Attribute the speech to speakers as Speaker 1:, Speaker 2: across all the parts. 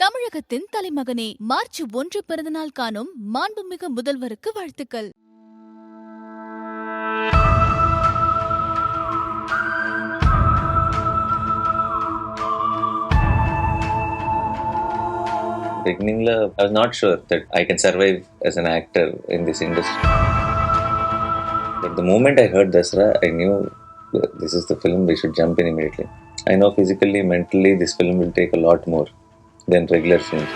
Speaker 1: தமிழகத்தின் தலைமகனே மார்ச் 1 பிறந்தநாள் காணும் மாண்புமிகு முதல்வருக்கு வாழ்த்துக்கள்.
Speaker 2: Beginning, I was not sure that I can survive as an actor in this industry. But the moment I heard Dasara, I knew this is the film we should jump in immediately. I know physically, mentally, this film will take a lot more than regular films.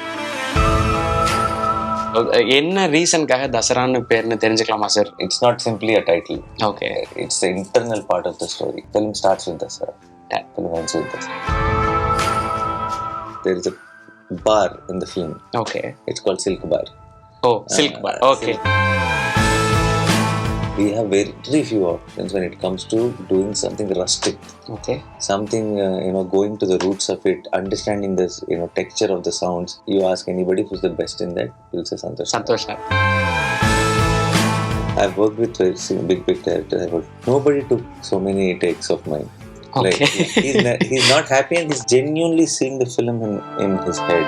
Speaker 3: என்ன ரீசன்காக தசரான்னு பேர்னு தெரிஞ்சுக்கலாமா sir?
Speaker 2: It's not simply a title.
Speaker 3: Okay.
Speaker 2: It's the internal part of the story. Film starts with Dasara. Film ends with Dasara. There is a bar in the film.
Speaker 3: Okay.
Speaker 2: It's called Silk Bar.
Speaker 3: Oh, Silk Bar. Okay.
Speaker 2: We have very few options when it comes to doing something rustic.
Speaker 3: Okay.
Speaker 2: Something, going to the roots of it, understanding this, texture of the sounds. You ask anybody who's the best in that, you'll say Santhosh.
Speaker 3: Santhosh.
Speaker 2: I've worked with big directors. Nobody took so many takes of mine.
Speaker 3: Okay.
Speaker 2: Like, he's not happy and he's genuinely seeing the film in his head.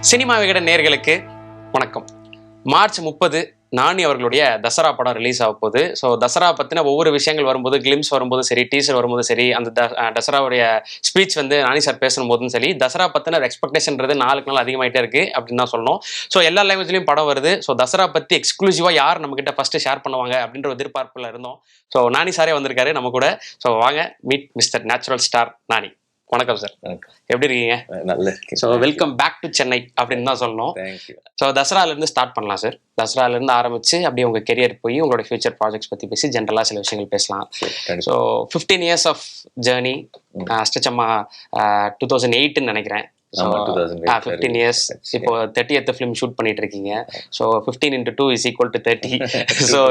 Speaker 3: Cinema Vikatan நேயர்களுக்கு வணக்கம். March 30 நானி அவர்களுடைய தசரா படம் release ஆக போகுது. So Dussehra பற்றின ஒவ்வொரு விஷயங்கள் வரும்போது, கிளிம்ஸ் வரும்போது சரி, டீசர் வரும்போது சரி, அந்த தசராவுடைய ஸ்பீச் வந்து நானி சார் பேசும்போதும் சரி, தசரா பற்றின எக்ஸ்பெக்டேஷன்றது நாளுக்கு நாள் அதிகமாகிட்டே இருக்குது அப்படின்னு தான் சொல்லணும். ஸோ எல்லா லாங்குவேஜ்லையும் படம் வருது. ஸோ தசரா பற்றி எக்ஸ்க்ளூசிவாக யார் நம்மக்கிட்ட ஃபஸ்ட்டு ஷேர் பண்ணுவாங்க அப்படின்ற எதிர்பார்ப்பில் இருந்தோம். ஸோ நானி சாரே வந்திருக்காரு நம்ம கூட. ஸோ வாங்க meet mister natural star Nani. வணக்கம் சார், எப்படி இருக்கீங்க?
Speaker 2: நல்லா இருக்கேன்.
Speaker 3: So welcome back to Chennai அப்படின்னு தான் சொல்லணும். ஸோ தசராலேருந்து ஸ்டார்ட் பண்ணலாம் சார். தசராலேருந்து ஆரம்பிச்சு அப்படியே உங்கள் கெரியர் போய் உங்களோட ஃபியூச்சர் ப்ராஜெக்ட்ஸ் பற்றி பேசி ஜென்ரலாக சில விஷயங்கள் பேசலாம். ஸோ 15 years ஆஃப் ஜேர்னி, அஷ்டச்சம்மா 2008 நினைக்கிறேன். 15 years. இப்போ 30th ஃபிலிம் ஷூட் பண்ணிட்டு இருக்கீங்க. So 15 into 2 is equal to 30. So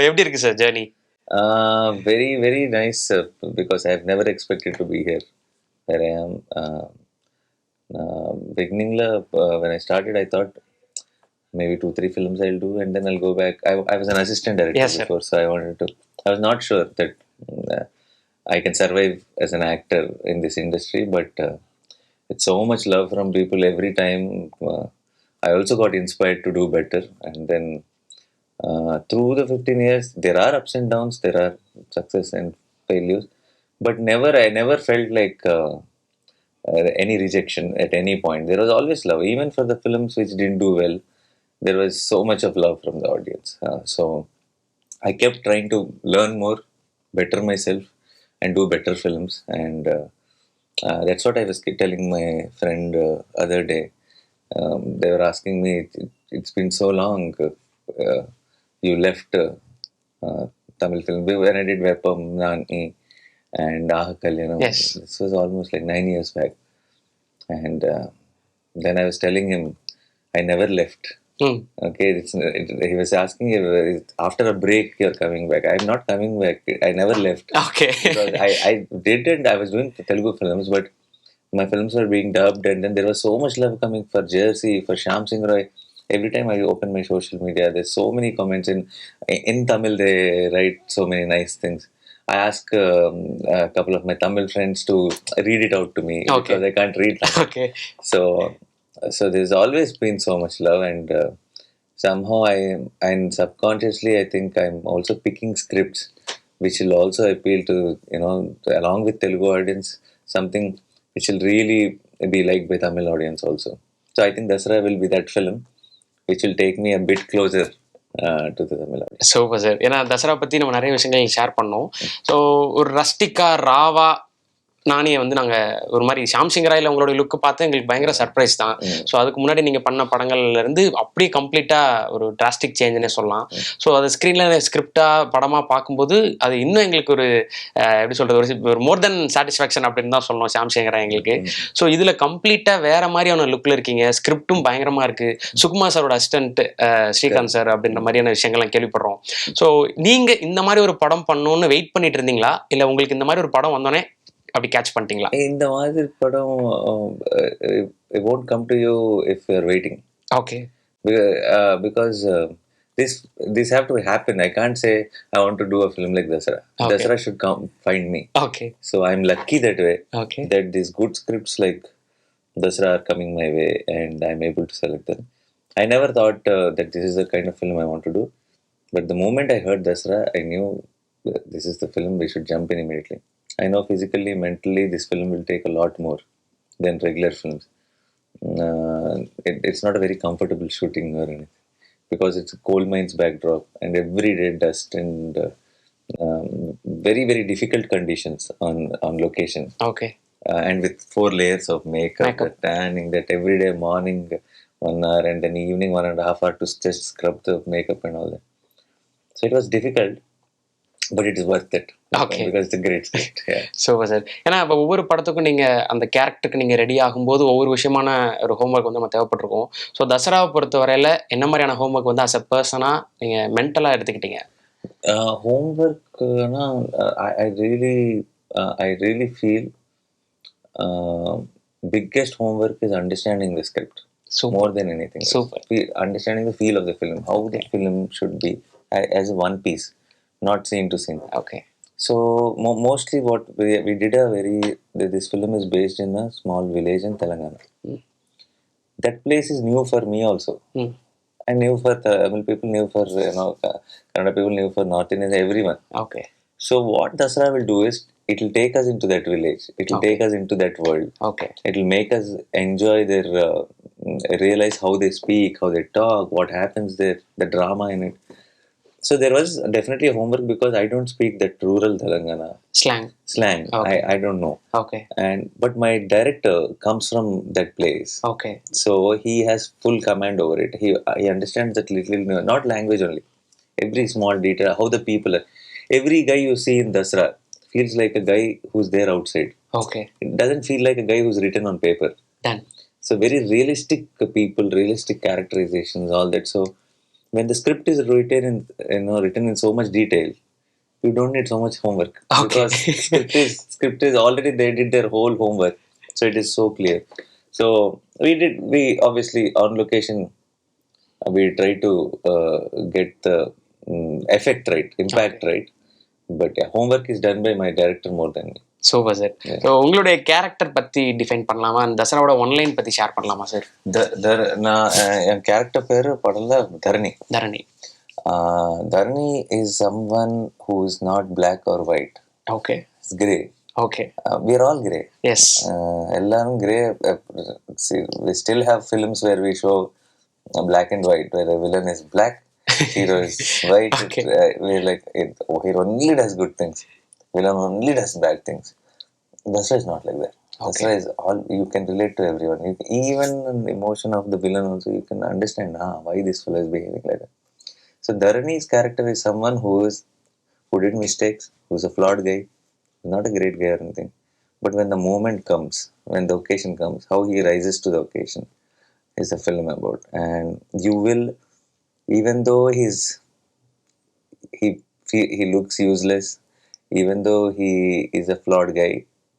Speaker 3: எப்படி இருக்கு sir journey?
Speaker 2: Very, very nice, because I've never expected to be here where I am. Beginning, when I started, I thought maybe 2-3 films I'll do and then I'll go back. I was an assistant director before, so I was not sure that I can survive as an actor in this industry, but it's so much love from people every time. I also got inspired to do better, and then through the 15 years, there are ups and downs, there are success and failures, but I never felt like any rejection at any point. There was always love, even for the films which didn't do well. There was so much of love from the audience. So I kept trying to learn more, better myself, and do better films. And that's what I was telling my friend other day. They were asking me, it's been so long. You left Tamil film when I did Veppam, Nani and Ahakal,
Speaker 3: Yes.
Speaker 2: This was almost like 9 years back. And then I was telling him, I never left. Okay, he was asking, after a break you're coming back. I'm not coming back. I never left.
Speaker 3: Okay.
Speaker 2: Because I did it. I was doing Telugu films, but my films were being dubbed, and then there was so much love coming for Jersey, for Shyam Singh Roy. Every time I open my social media, there's so many comments in Tamil. They write so many nice things. I ask a couple of my Tamil friends to read it out to me, because I can't read Tamil.
Speaker 3: Okay.
Speaker 2: So there's always been so much love, and somehow and subconsciously I think I'm also picking scripts which will also appeal to, along with Telugu audience, something which will really be liked by Tamil audience also. So I think Dasara will be that film which will take me a bit closer to the Tamil audience.
Speaker 3: Super sir. ஏன்னா தசரா பற்றி நம்ம நிறைய விஷயங்கள் share பண்ணோம். So ஒரு ரஸ்டிக்கா ராவா நானியை வந்து நாங்கள் ஒரு மாதிரி ஷாம் சிங் ராயில் உங்களோட லுக்கு பார்த்து எங்களுக்கு பயங்கர சர்ப்ரைஸ் தான். ஸோ அதுக்கு முன்னாடி நீங்கள் பண்ண படங்கள்லேருந்து அப்படியே கம்ப்ளீட்டாக ஒரு டிராஸ்டிக் சேஞ்சுன்னே சொல்லலாம். ஸோ அது ஸ்க்ரீனில் ஸ்கிரிப்டாக படமாக பார்க்கும்போது அது இன்னும் எங்களுக்கு ஒரு எப்படி சொல்கிறது, ஒரு மோர் தென் சாட்டிஸ்ஃபேக்ஷன் அப்படின்னு தான் சொல்லணும் ஷாம் சிங் ராய் எங்களுக்கு. ஸோ இதில் கம்ப்ளீட்டாக வேறு மாதிரியான லுக்கில் இருக்கீங்க. ஸ்கிரிப்டும் பயங்கரமாக இருக்குது. சுகுமார் சாரோட அசிஸ்டன்ட் ஸ்ரீகாந்த் சார் அப்படின்ற மாதிரியான விஷயங்கள்லாம் கேள்விப்படுறோம். ஸோ நீங்கள் இந்த மாதிரி ஒரு படம் பண்ணணும்னு வெயிட் பண்ணிட்டு இருந்தீங்களா, இல்லை உங்களுக்கு இந்த மாதிரி ஒரு படம் வந்தோடனே அப்படி கேட்ச் பண்ணிட்டீங்களா?
Speaker 2: இந்த மாதிரி படம் it won't come to you if you're waiting.
Speaker 3: Okay.
Speaker 2: Because this have to happen. I can't say I want to do a film like Dasara.
Speaker 3: Okay.
Speaker 2: Dasara should come find me.
Speaker 3: Okay.
Speaker 2: So I'm lucky that way.
Speaker 3: Okay.
Speaker 2: That these good scripts like Dasara are coming my way and I'm able to select them. I never thought that this is the kind of film I want to do. But the moment I heard Dasara, I knew this is the film we should jump in immediately. I know physically, mentally, this film will take a lot more than regular films. It's not a very comfortable shooting or anything because it's a coal mines backdrop and every day dust and very, very difficult conditions on location.
Speaker 3: Okay.
Speaker 2: And with 4 layers of makeup. The tanning, that every day morning 1 hour and then evening 1.5 hours to just scrub the makeup and all that. So it was difficult, but it is worth it.
Speaker 3: Okay.
Speaker 2: Because it's a great script. Yeah.
Speaker 3: Super sir. ஏன்னா இப்போ ஒவ்வொரு படத்துக்கும் நீங்கள் அந்த கேரக்டருக்கு நீங்கள் ready ஆகும்போது ஒவ்வொரு விஷயமான ஒரு ஹோம்ஒர்க் வந்து நம்ம தேவைப்பட்டிருக்கோம். ஸோ தசராவை பொறுத்த வரையில் என்ன மாதிரியான ஹோம்ஒர்க் வந்து அஸ் அ பர்சனாக நீங்கள் மென்டலாக எடுத்துக்கிட்டீங்க?
Speaker 2: ஹோம்ஒர்க்னா I really feel biggest homework is understanding the script.
Speaker 3: Super.
Speaker 2: More than anything.
Speaker 3: Super.
Speaker 2: Understanding the feel of the film, how the film should be as one piece, not scene to scene.
Speaker 3: Okay.
Speaker 2: So mostly what we did this film is based in a small village in Telangana. That place is new for me also. I knew for Tamil people, knew for Kannada people, knew for North Indians, everyone.
Speaker 3: Okay.
Speaker 2: So what Dasara will do is it will take us into that village. It will take us into that world.
Speaker 3: Okay.
Speaker 2: It will make us enjoy their realize how they speak, how they talk, what happens there, the drama in it. So there was definitely a homework because I don't speak that rural Telangana slang.
Speaker 3: Okay.
Speaker 2: I don't know.
Speaker 3: Okay.
Speaker 2: But my director comes from that place.
Speaker 3: Okay.
Speaker 2: So he has full command over it. He understands that little, not language only. Every small detail, how the people are. Every guy you see in Dasara feels like a guy who's there outside.
Speaker 3: Okay.
Speaker 2: It doesn't feel like a guy who's written on paper.
Speaker 3: Done.
Speaker 2: So very realistic people, realistic characterizations, all that. So when the script is written in so much detail, you don't need so much homework.
Speaker 3: Okay.
Speaker 2: Because script is already, they did their whole homework. So it is so clear. So we obviously on location, we try to get the effect right, impact right. But yeah, homework is done by my director more than me.
Speaker 3: Super sir. So உங்களுடைய character பற்றி define பண்ணலாமா? அந்த தசராவோட one line பற்றி share பண்ணலாமா sir?
Speaker 2: என் character பேர் படம்ல தரணி. Dharani is someone who is not black or white.
Speaker 3: Okay.
Speaker 2: It's grey.
Speaker 3: Okay.
Speaker 2: We are all grey.
Speaker 3: Yes.
Speaker 2: எல்லாரும் grey. We still have films where we show black and white, where the villain is black, hero is white.
Speaker 3: Okay.
Speaker 2: We're like, hero only does good things. Villain only does bad things. Dasara is not like that.
Speaker 3: Okay.
Speaker 2: Dasara is all, you can relate to everyone. Even the emotion of the villain also, you can understand why this fellow is behaving like that. So Dharani's character is someone who did mistakes, who's a flawed guy, not a great guy or anything. But when the moment comes, when the occasion comes, how he rises to the occasion is a film about. And you will, even though he looks useless, even though he is a flawed guy,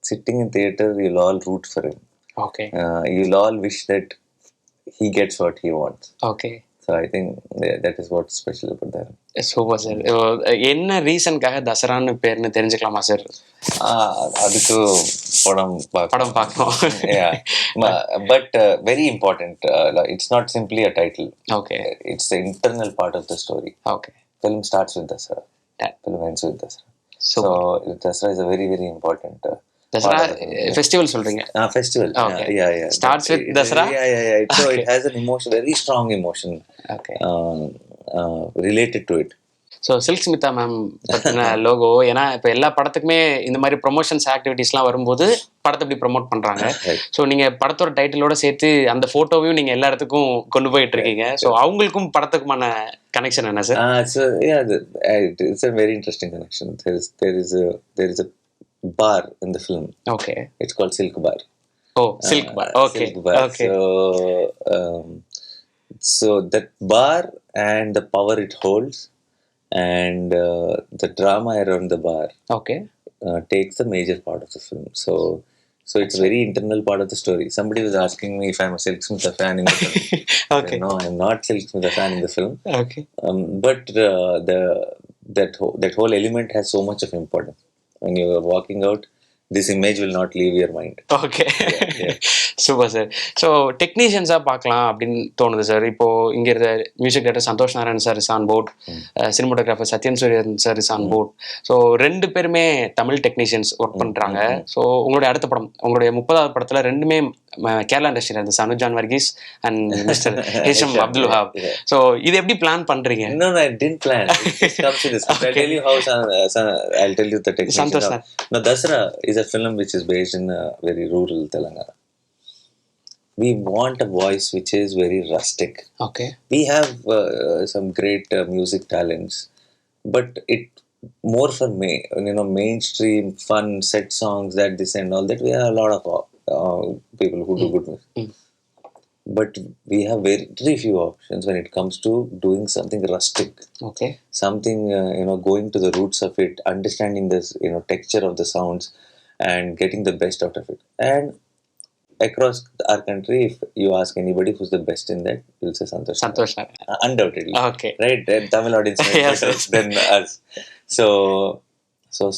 Speaker 2: sitting in theater, you'll all root for him.
Speaker 3: Okay.
Speaker 2: You'll all wish that he gets what he wants.
Speaker 3: Okay.
Speaker 2: So I think that is what's special about that.
Speaker 3: Super sir. என்ன ரீசனுக்காக தசரான்னு பேர்னு தெரிஞ்சுக்கலாமா sir?
Speaker 2: அதுக்கு படம்
Speaker 3: பார்க்கணும்.
Speaker 2: Yeah. But very important. It's not simply a title.
Speaker 3: Okay.
Speaker 2: It's the internal part of the story.
Speaker 3: Okay.
Speaker 2: Film starts with Dasara. Film ends with Dasara. So Dasara is a very, very important
Speaker 3: Dasara festival சொல்றீங்க?
Speaker 2: Festival.
Speaker 3: Okay.
Speaker 2: Yeah.
Speaker 3: Starts with Dasara?
Speaker 2: Yeah. So okay. It has an emotion, very strong emotion.
Speaker 3: Okay.
Speaker 2: Related to it.
Speaker 3: So Silk Smitha ma'am பற்றின logo, ஏன்னா இப்போ எல்லா படத்துக்குமே இந்த மாதிரி promotions ஆக்டிவிட்டீஸ்லாம் வரும்போது படத்தை இப்படி ப்ரொமோட் பண்ணுறாங்க. ஸோ நீங்கள் படத்தோட டைட்டிலோட சேர்த்து அந்த ஃபோட்டோவையும் நீங்கள் எல்லா இடத்துக்கும் கொண்டு போயிட்டு இருக்கீங்க. ஸோ அவங்களுக்கும் படத்துக்குமான கனெக்ஷன் என்ன sir?
Speaker 2: It's a very interesting connection. There is a bar in the film.
Speaker 3: Okay.
Speaker 2: It's called Silk Bar.
Speaker 3: Oh, Silk Bar. Okay.
Speaker 2: Silk Bar. Okay. So that bar and the power it holds and the drama around the bar
Speaker 3: okay
Speaker 2: takes a major part of the film. So So it's a very internal part of the story. Somebody was asking me if I'm a Silk Smitha fan in the film.
Speaker 3: Okay.
Speaker 2: No, I'm not Silk Smitha fan in the film.
Speaker 3: Okay.
Speaker 2: But that whole element has so much of importance. When you are walking out, this image will not leave your mind.
Speaker 3: Okay,
Speaker 2: Yeah.
Speaker 3: Super sir. So டெக்னீஷியன்ஸாக பார்க்கலாம் அப்படின்னு தோணுது sir. இப்போ இங்கே இருந்த music director Santhosh Narayan sir is on board, cinematographer Sathyan Sooryan sir is on board. So 2 பேருமே Tamil technicians work பண்ணுறாங்க. So உங்களுடைய அடுத்த படம், உங்களுடைய 30வது படத்தில் 2மே கேரளா இண்டஸ்ட்ரியில் இருந்து Sanu John Varghese and mister Hesham Abdul Wahab. So இது எப்படி பிளான் பண்ணுறீங்க?
Speaker 2: No, I didn't plan. It just comes to this.
Speaker 3: Okay.
Speaker 2: I'll tell you how. I'll tell you the technique.
Speaker 3: Santhosh sir.
Speaker 2: Now, Dasara is a film which is based in very rural Telangana. We want a voice which is very rustic.
Speaker 3: Okay.
Speaker 2: We have some great music talents, but it more for me, mainstream fun set songs, that this and all that. We have a lot of people who do good music. But we have very few options when it comes to doing something rustic.
Speaker 3: Okay.
Speaker 2: Something, going to the roots of it, understanding this, texture of the sounds and getting the best out of it. And across our country, if you ask anybody who's the best in that, you'll say Santhosh.
Speaker 3: Santhosh.
Speaker 2: Undoubtedly.
Speaker 3: Okay.
Speaker 2: Right? And Tamil audience knows
Speaker 3: Yes,
Speaker 2: better
Speaker 3: yes.
Speaker 2: than us. So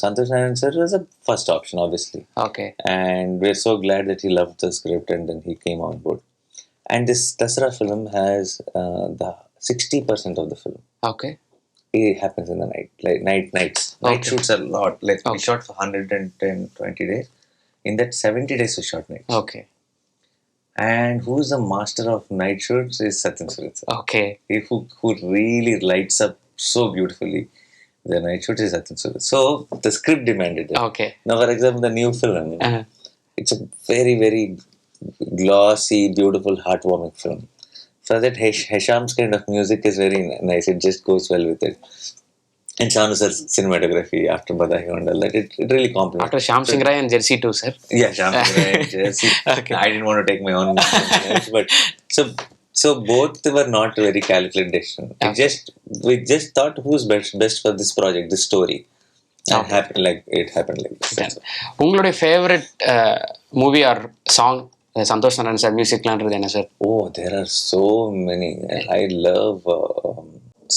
Speaker 2: Santhosh Narayanan sir was a first option, obviously.
Speaker 3: Okay.
Speaker 2: And we're so glad that he loved the script and then he came on board. And this Dasara film has the 60% of the film.
Speaker 3: Okay.
Speaker 2: It happens in the night, like nights. Night
Speaker 3: Okay.
Speaker 2: shoots a lot. Like we
Speaker 3: Okay.
Speaker 2: shot for 120 days. In that 70 days we shot nights.
Speaker 3: Okay.
Speaker 2: And who's the master of night shoots is Satyan Suresh sir.
Speaker 3: Okay.
Speaker 2: Who really lights up so beautifully. The night shoot is Satyan Suresh. So the script demanded it.
Speaker 3: Okay.
Speaker 2: Now, for example, the new film,
Speaker 3: Uh-huh.
Speaker 2: it's a very, very glossy, beautiful, heartwarming film. So that Hisham's kind of music is very nice. It just goes well with it. And Shanu sir's cinematography after Vada and all that, it really complements.
Speaker 3: After Shyam Singh Rai and Jersey too, sir.
Speaker 2: Yeah, Sham and Jersey.
Speaker 3: Okay.
Speaker 2: I didn't want to take my own notes, but so both were not very calculated decision.
Speaker 3: Okay.
Speaker 2: We just thought who's best for this project, this story. And
Speaker 3: Okay.
Speaker 2: it happened like this. That's all.
Speaker 3: உங்களுடைய favourite movie or song Santhosh Narayan sir மியூசிக்லான்றது என்ன sir?
Speaker 2: Oh, there are so many. I love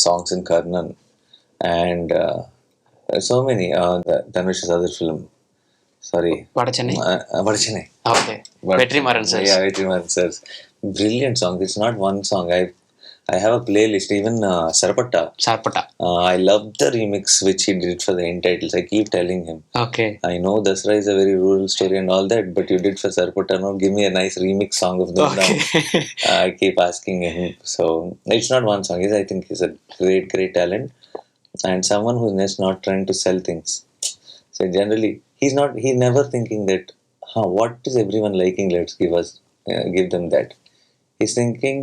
Speaker 2: songs in Karnan and so many. Dhanush's other film. Sorry.
Speaker 3: வட Chennai.
Speaker 2: Vada Chennai.
Speaker 3: Okay. Vetrimaaran sir.
Speaker 2: Yeah, Vetrimaran sir's brilliant song. It's not one song. I have a playlist. Even Sarpatta.
Speaker 3: Sarpatta.
Speaker 2: I love the remix which he did for the Untitled. I keep telling him.
Speaker 3: Okay.
Speaker 2: I know Dasara is a very rural story and all that, but you did for Sarpatta. No, give me a nice remix song of them now.
Speaker 3: Okay.
Speaker 2: I keep asking him. So it's not one song. I think he's a great talent and someone who's just not trying to sell things. So generally, he's never thinking that, what is everyone liking? Let's give them that. He's thinking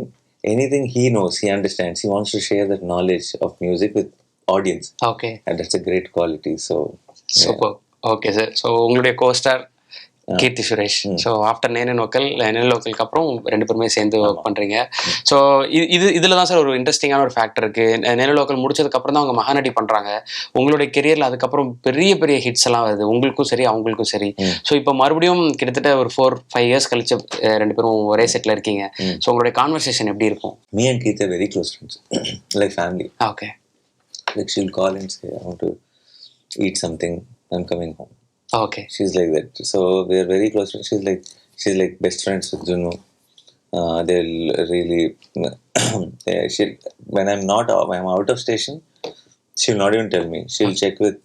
Speaker 2: anything he knows, he understands. He wants to share that knowledge of music with audience,
Speaker 3: okay.
Speaker 2: and that's a great quality. So
Speaker 3: super. Okay sir. So உங்களுடைய co-star Keerthy Suresh. So after நேனலோக்கலுக்கு அப்புறம் 2 பேருமே சேர்ந்து work பண்ணுறீங்க. So இதில் தான் sir ஒரு இன்ட்ரெஸ்டிங்கான ஒரு ஃபேக்டர் இருக்குது. நேனலோக்கல் முடிச்சதுக்கப்புறம் தான் அவங்க மகாநடி பண்ணுறாங்க. உங்களுடைய கெரியரில் அதுக்கப்புறம் பெரிய பெரிய ஹிட்ஸ் எல்லாம் வருது, உங்களுக்கும் சரி அவங்களுக்கும் சரி. ஸோ இப்போ மறுபடியும் கிட்டத்தட்ட ஒரு 4-5 years கழிச்சு 2 பேரும் ஒரே செட்டில் இருக்கீங்க. ஸோ உங்களுடைய கான்வர்சேஷன் எப்படி இருக்கும்?
Speaker 2: me and Keerthy are very close friends, like family.
Speaker 3: Okay.
Speaker 2: Like she'll call and say, I want to eat something. I'm coming home.
Speaker 3: Okay.
Speaker 2: She's like that. So we are very close friends. She's like best friends with Juno. They'll really when I'm out of station, she'll not even tell me. She'll check with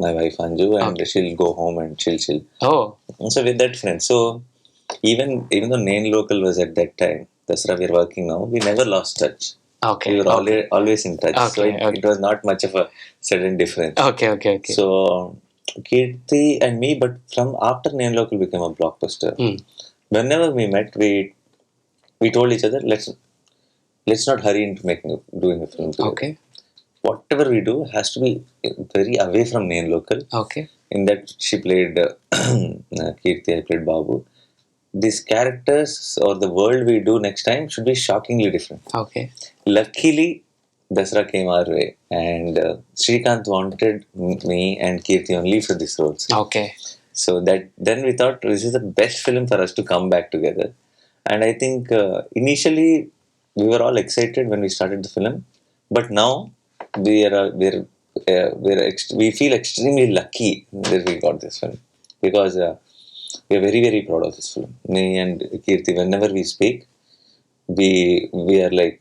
Speaker 2: my wife Anju and she'll go home and chill.
Speaker 3: Oh.
Speaker 2: So with that friend. So even though Nain Local was at that time, Dasara we are working now, we never lost touch.
Speaker 3: Okay.
Speaker 2: We were always in touch.
Speaker 3: Okay,
Speaker 2: So it was not much of a sudden difference.
Speaker 3: Okay.
Speaker 2: So Keerthy and me, but from after Nain Local became a blockbuster, whenever we met, we told each other, let's not hurry into doing a film together.
Speaker 3: Okay.
Speaker 2: Whatever we do has to be very away from Nain Local.
Speaker 3: Okay.
Speaker 2: In that she played Keerthy, I played Babu. These characters or the world we do next time should be shockingly different.
Speaker 3: Okay.
Speaker 2: Luckily, Dasara came our way, and Srikanth wanted me and Keerthy only for these roles.
Speaker 3: Okay.
Speaker 2: So that then we thought this is the best film for us to come back together. And I think initially we were all excited when we started the film, but now we feel extremely lucky that we got this film, because we are very, very proud of this film. Me and Keerthy, whenever we speak, we are like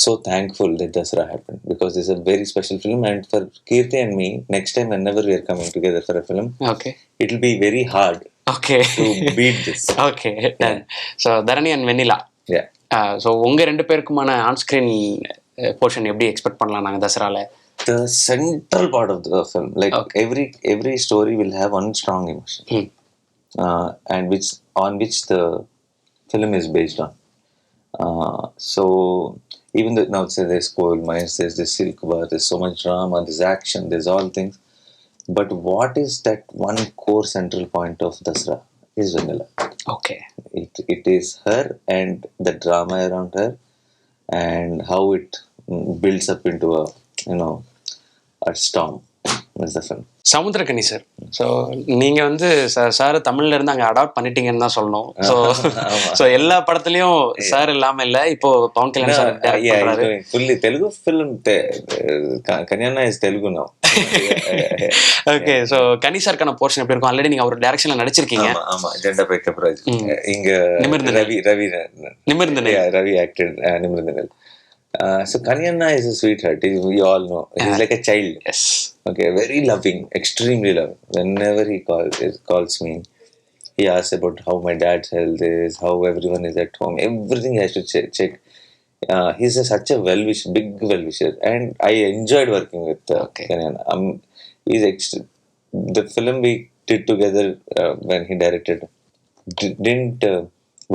Speaker 2: so thankful that Dasara happened, because this is a very special film. And for Keerthy and me, next time whenever we are coming together for a film,
Speaker 3: Okay.
Speaker 2: it will be very hard
Speaker 3: Okay.
Speaker 2: to beat this.
Speaker 3: Okay, done. So Dharani and Venila.
Speaker 2: Yeah.
Speaker 3: So உங்க ரெண்டு பேருக்குமான on-screen portion எப்படி expect பண்ணலாம் நாங்கள் தசரால?
Speaker 2: The central part of the film, like every story will have one strong emotion, and which the film is based on. So even though now say there's coal mines, there's this silk bar, there's so much drama, there's action, there's all things, but what is that one core central point of Dasara is Vanilla.
Speaker 3: Okay.
Speaker 2: It is her and the drama around her, and how it builds up into a storm. That's the film.
Speaker 3: Samuthirakani sir, so நீங்கள் வந்து sir தமிழ்ல இருந்து அங்கே adapt பண்ணிட்டீங்கன்னு தான் சொல்லணும். So எல்லா படத்துலையும் sir இல்லாமல் இல்லை, இப்போ பவன் கல்யாண் சார் டைரக்ட் பண்றாரு.
Speaker 2: Fully Telugu film. Kanyana is Telugu now.
Speaker 3: Okay, so Ghani சாருக்கான portion எப்படி இருக்கும்? ஆல்ரெடி நீங்கள் அவர் டைரக்ஷனில் நடிச்சிருக்கீங்க.
Speaker 2: ஆமா, ஜெண்டா பேக்கப் ராஜ். இங்க ரவி ஆக்டட் நிமிர்ந்தனல். So Karnan is a sweetheart. We all know. He's like a child.
Speaker 3: Yes.
Speaker 2: Okay, very loving, extremely loving. Whenever he calls me, he asks about how my dad's health is, how everyone is at home. Everything he has to check. He's such a big well-wisher, and I enjoyed working with Karnan. The film we did together when he directed didn't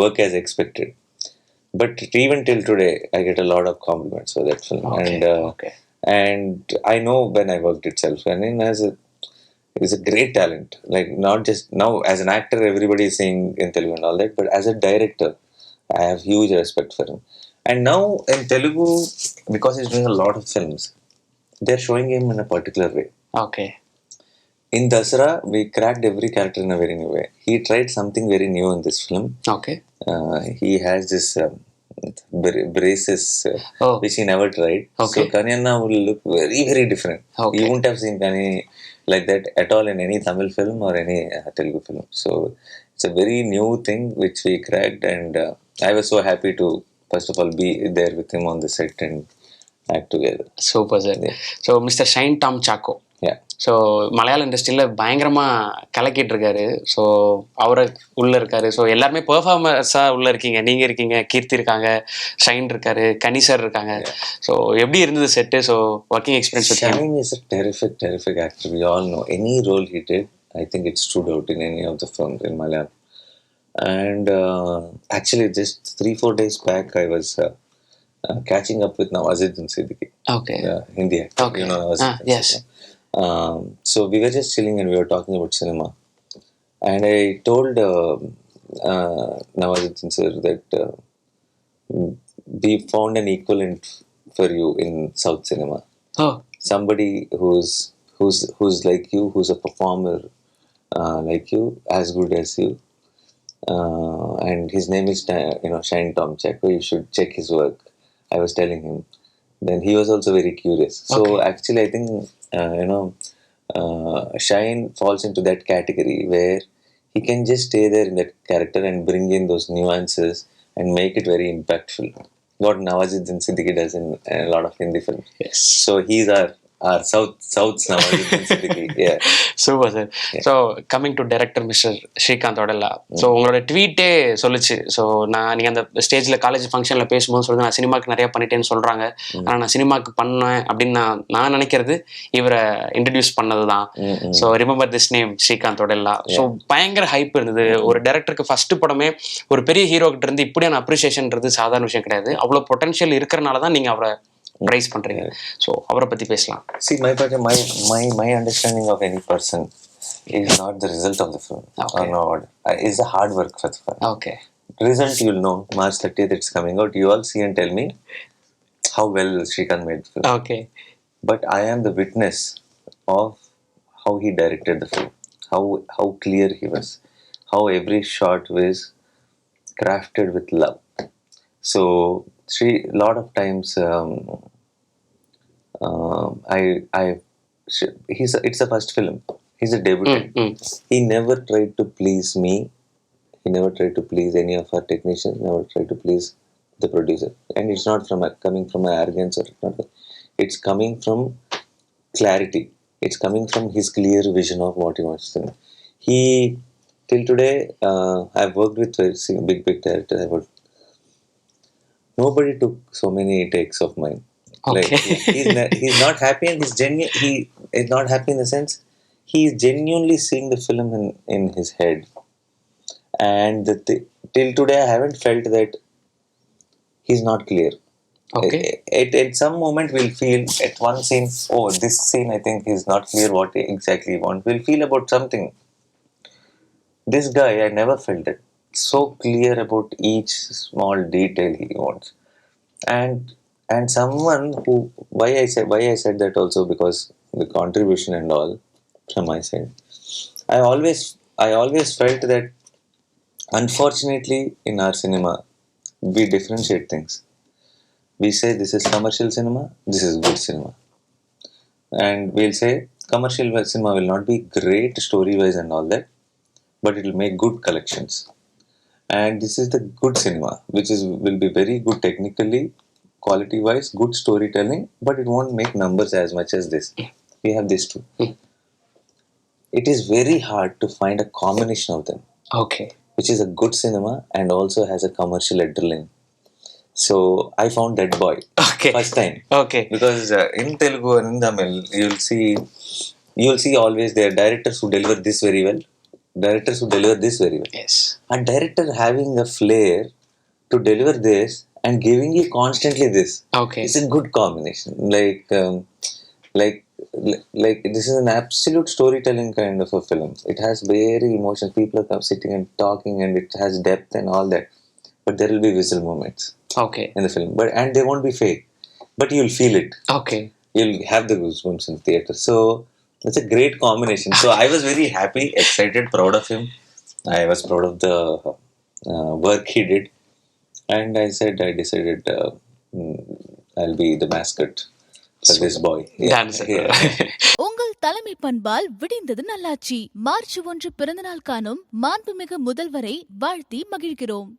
Speaker 2: work as expected. But even till today, I get a lot of compliments for that film. And I know when I worked itself, he's a great talent. Like, not just now as an actor, everybody is saying in Telugu and all that, but as a director, I have huge respect for him. And now in Telugu, because he's doing a lot of films, they're showing him in a particular way.
Speaker 3: Okay.
Speaker 2: In Dasara, we cracked every character in a very new way. He tried something very new in this film.
Speaker 3: Okay.
Speaker 2: He has this braces which he never tried.
Speaker 3: Okay.
Speaker 2: So Kanyana will look very, very different.
Speaker 3: Okay.
Speaker 2: You won't have seen Kani like that at all in any Tamil film or any Telugu film. So it's a very new thing which we cracked, and I was so happy to first of all be there with him on the set and act together.
Speaker 3: Super, sir. Yeah. So Mr. Shine Tom Chacko.
Speaker 2: Yeah.
Speaker 3: So மலையாள இண்டஸ்ட்ரியில் பயங்கரமாக கலக்கிட்டு இருக்காரு. So அவரை உள்ளே இருக்காரு. So எல்லாருமே பெர்ஃபார்மர்ஸாக உள்ளே இருக்கீங்க. நீங்கள் இருக்கீங்க, கீர்த்தி இருக்காங்க, ஷைன் இருக்காரு, கனி சார் இருக்காங்க. ஸோ எப்படி இருந்தது set? So working experience.
Speaker 2: Shine is a terrific actor. We all know any role he did, I think it stood out in any of the films in Malayalam. And actually just 3-4 days back I was catching up with Nawazuddin Siddiqui.
Speaker 3: Okay.
Speaker 2: Hindi actor.
Speaker 3: Okay.
Speaker 2: You know Nawazuddin.
Speaker 3: Yes.
Speaker 2: So we were just chilling and we were talking about cinema, and I told Nawazuddin sir that we found an equivalent for you in South cinema. Somebody who's like you, who's a performer like you, as good as you, and his name is Shine Tom Chacko. You should check his work. I was telling him. Then he was also very curious. So actually I think Shine falls into that category where he can just stay there in that character and bring in those nuances and make it very impactful. What Nawazuddin Siddiqui does in a lot of Hindi films.
Speaker 3: Yes.
Speaker 2: So he's our South's Nawazuddin Siddiqui. Yeah.
Speaker 3: Super, sir. So coming to director Mr. Srikanth Odella. So உங்களோட ட்வீட்டே சொல்லுச்சு. So நீங்கள் அந்த ஸ்டேஜில் college ஃபங்க்ஷனில் பேசும்போது சொல்லுங்க, நான் சினிமாவுக்கு நிறையா பண்ணிட்டேன்னு சொல்கிறாங்க, ஆனால் நான் சினிமாவுக்கு பண்ணேன் அப்படின்னு நான் நினைக்கிறது இவரை இன்ட்ரடியூஸ் பண்ணது தான். So remember this name Srikanth Odela. So பயங்கர ஹைப் இருந்தது. ஒரு டேரக்டருக்கு ஃபர்ஸ்ட் படமே ஒரு பெரிய ஹீரோ கிட்ட இருந்து இப்படியான அப்ரிசியேஷன்றது சாதாரண விஷயம் கிடையாது. அவ்வளோ பொட்டன்ஷியல் இருக்கிறனால தான் நீங்கள் அவரை ப்ரைஸ் பண்றீங்க. ஸோ அவரை பத்தி பேசலாம்.
Speaker 2: See, my understanding of any person is not the result of the film. Or not. It's the hard work for the film.
Speaker 3: Okay.
Speaker 2: Result you'll know. March 30th it's coming out. You all see and tell me how well Srikanth made the film.
Speaker 3: Okay.
Speaker 2: But I am the witness of how he directed the film. how clear he was, how every shot was crafted with love. So Shree, lot of times it's a first film. He's a debutant. He never tried to please me. He never tried to please any of our technicians. Never tried to please the producer. And it's not coming from arrogance or not. It's coming from clarity. It's coming from his clear vision of what he wants to do. He, till today, I've worked with big directors. Nobody took so many takes of mine.
Speaker 3: Okay.
Speaker 2: Like, he's not happy, and he is not happy in the sense he is genuinely seeing the film in his head. And till today, I haven't felt that he's not clear.
Speaker 3: Okay.
Speaker 2: At some moment, we'll feel at one scene, oh, this scene, I think is not clear what exactly he wants. We'll feel about something. This guy, I never felt it. So clear about each small detail he wants. And someone who, why I said that also, because the contribution and all from my side. I always felt that, unfortunately, in our cinema, we differentiate things. We say this is commercial cinema, this is good cinema. And we'll say commercial cinema will not be great story-wise and all that, but it will make good collections. And this is the good cinema, which will be very good technically, quality-wise, good storytelling, but it won't make numbers as much as this. We have this too. It is very hard to find a combination of them.
Speaker 3: Okay.
Speaker 2: Which is a good cinema and also has a commercial adrenaline. So I found that boy.
Speaker 3: Okay.
Speaker 2: First time.
Speaker 3: Okay.
Speaker 2: Because in Telugu and in Tamil, you'll see always there are directors who deliver this very well. Directors who deliver this very well.
Speaker 3: Yes.
Speaker 2: A director having a flair to deliver this and giving you constantly this.
Speaker 3: Okay.
Speaker 2: It's a good combination. Like this is an absolute storytelling kind of a film. It has very emotions. People are sitting and talking, and it has depth and all that. But there will be whistle moments.
Speaker 3: Okay.
Speaker 2: In the film, and they won't be fake. But you'll feel it.
Speaker 3: Okay.
Speaker 2: You'll have the goosebumps in the theater. So it's a great combination. So I was very happy, excited, proud of him. I was proud of the work he did, and I decided I'll be the mascot for this boy.
Speaker 1: உங்கள் தலைமை பண்பால் விடிந்தது நல்லாட்சி. March 1 பிறந்தநாள் காணும் மாண்புமிகு முதல்வரை வாழ்த்தி மகிழ்கிறோம்.